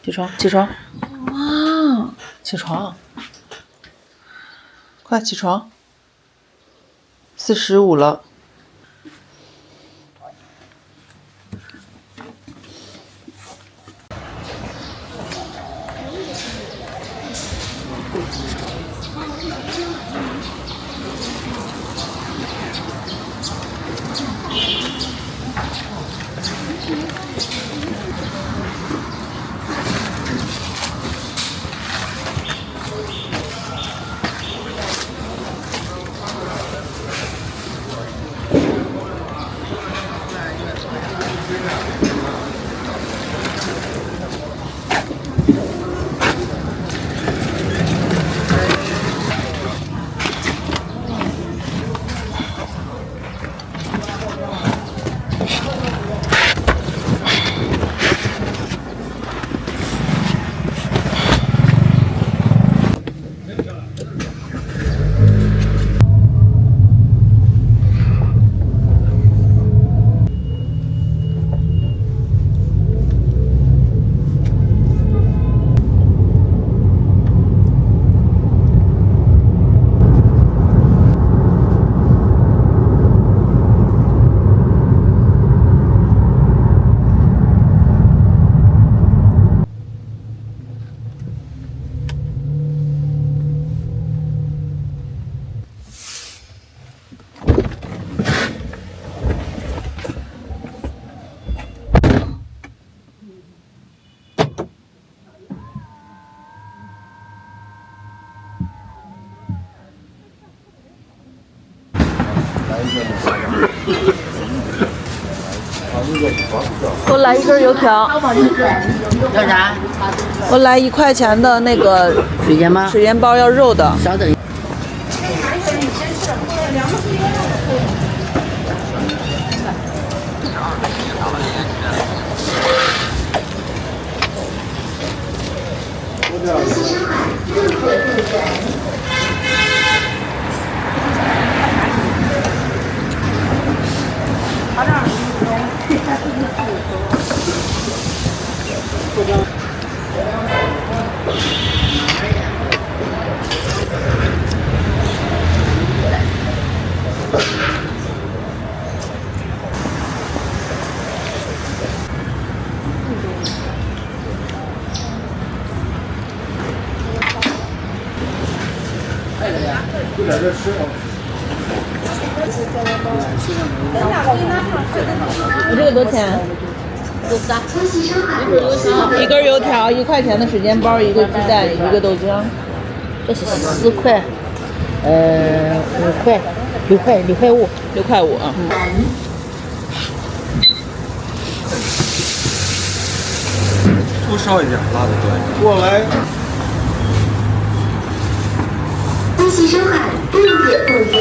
起床，起床，哇，起床，快起床！45了。我来一根油条。要啥？我来1块钱的那个水煎吗？水煎包，要肉的。稍等。就在这吃啊。你这个多少钱？1根油条，1块钱的水煎包，1个鸡蛋，1个豆浆。这是4块，5块，6块5。6块5啊。多烧一点，辣的多一点。过来。恭喜收看日子不远。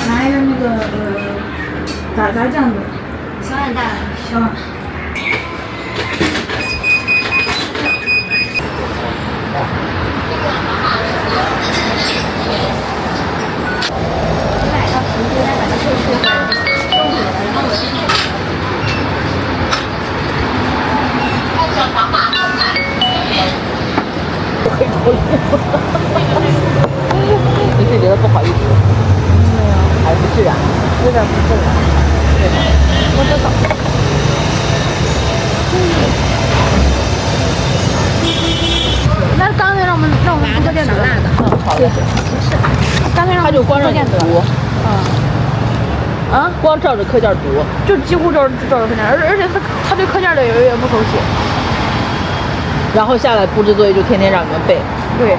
拿一个那个炸酱的，小碗大碗，小碗。你是觉得不好意思？还是不自然？有点不自然。对吧？我知道。那刚才让我们喝点辣的。好的。刚才让他就光让你读。光照着课件读，就几乎照着课件，而且他对课件的也不熟悉。然后下来布置作业就天天让你们背。对。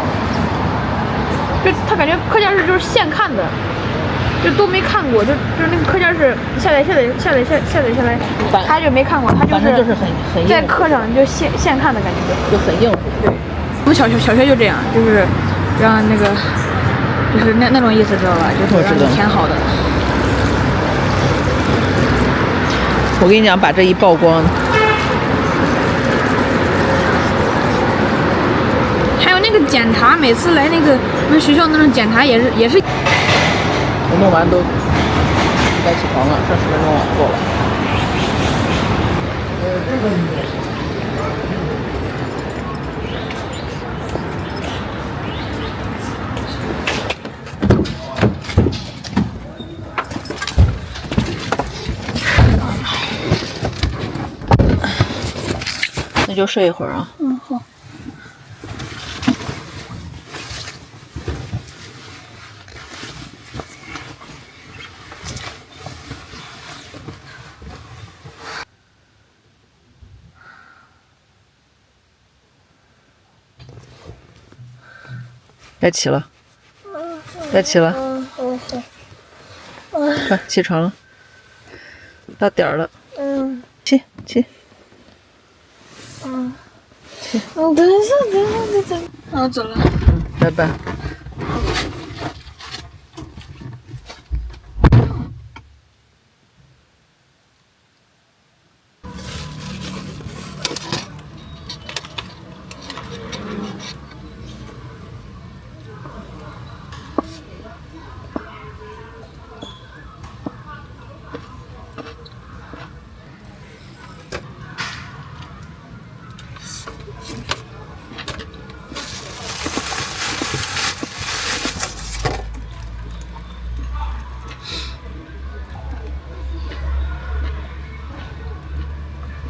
就他感觉课件是就是现看的，就都没看过，就是那个课件是下来，他就没看过，他就是很在课上就现看的感觉，就很应付。对，我们小学就这样，就是让那个就是那种意思，知道吧？就是让你填好的。我跟你讲，把这一曝光。还有那个检查，每次来那个我们学校那种检查也是。我弄完都该起床了，剩10分钟了，够了。那就睡一会儿啊。好。该起了，该起了，快起床了，到点儿了，起，起，等一下，我走了，拜拜。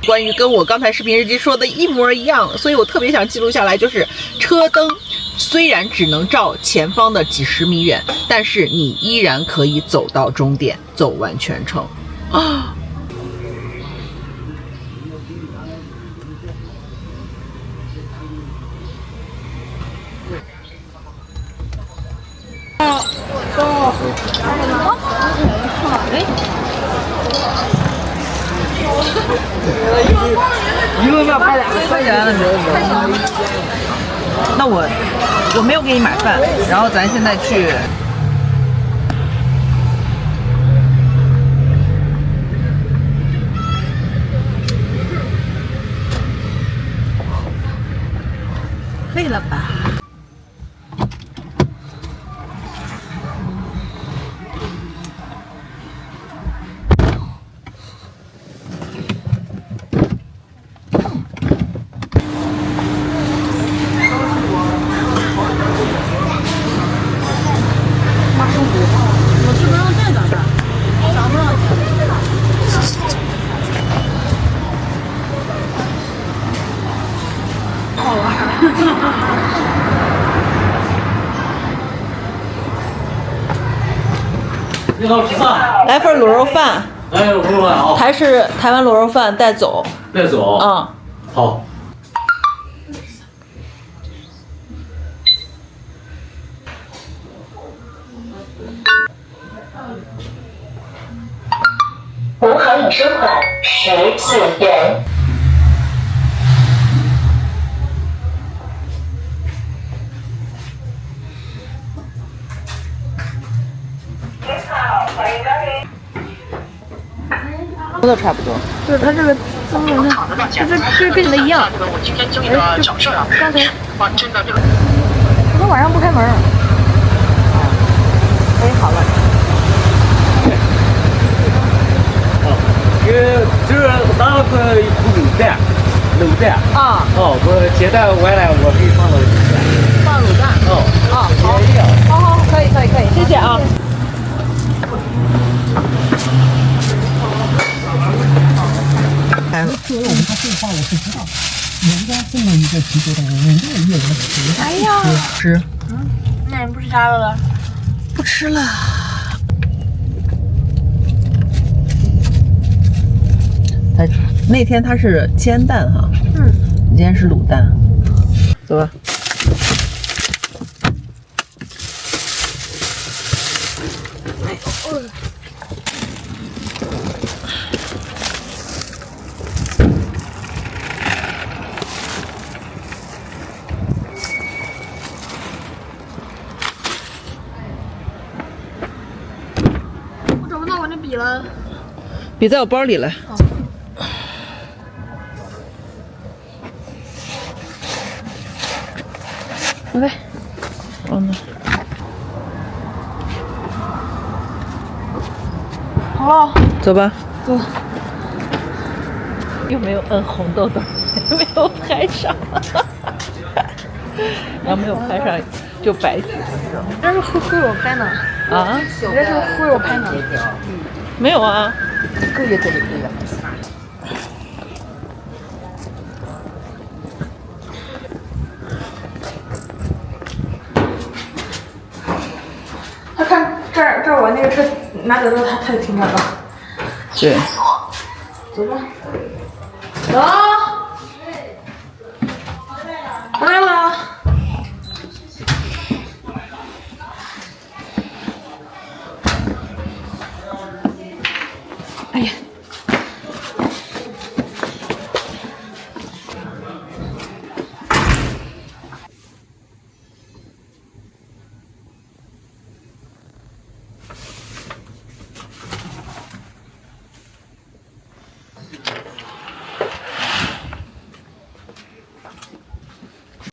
关于跟我刚才视频日记说的一模一样，所以我特别想记录下来，就是车灯虽然只能照前方的几十米远，但是你依然可以走到终点，走完全程啊！一路上拍2个快起来了没有？那我没有给你买饭，然后咱现在去。累了吧？好玩。你好，吃饭。来份卤肉饭，哎，卤肉饭好。台湾卤肉饭带走。带走。嗯。好。国航已收款14元。都差不多。就是它这个增润它，这跟你的一样。哎，就刚才，我们晚上不开门。哎，好了。就是拿了个一口卤蛋。啊。哦，我接待完了，我可以放到里面。放卤蛋。哦。啊，好。好，可以，谢谢啊。哎呀，吃。那你不吃啥了？不吃了。那天它是煎蛋哈，今天是卤蛋，走吧。我找不到我那笔了。笔在我包里了。OK。好了，走吧。走。又没有摁红豆豆，没有拍上。然后没有拍上就白举。这是会我拍呢。啊？你这是会我拍呢。没有啊。可以，这里可以。他看这儿我那个车拿走之后，他就停这儿了。对。走吧。走。来了。哎呀。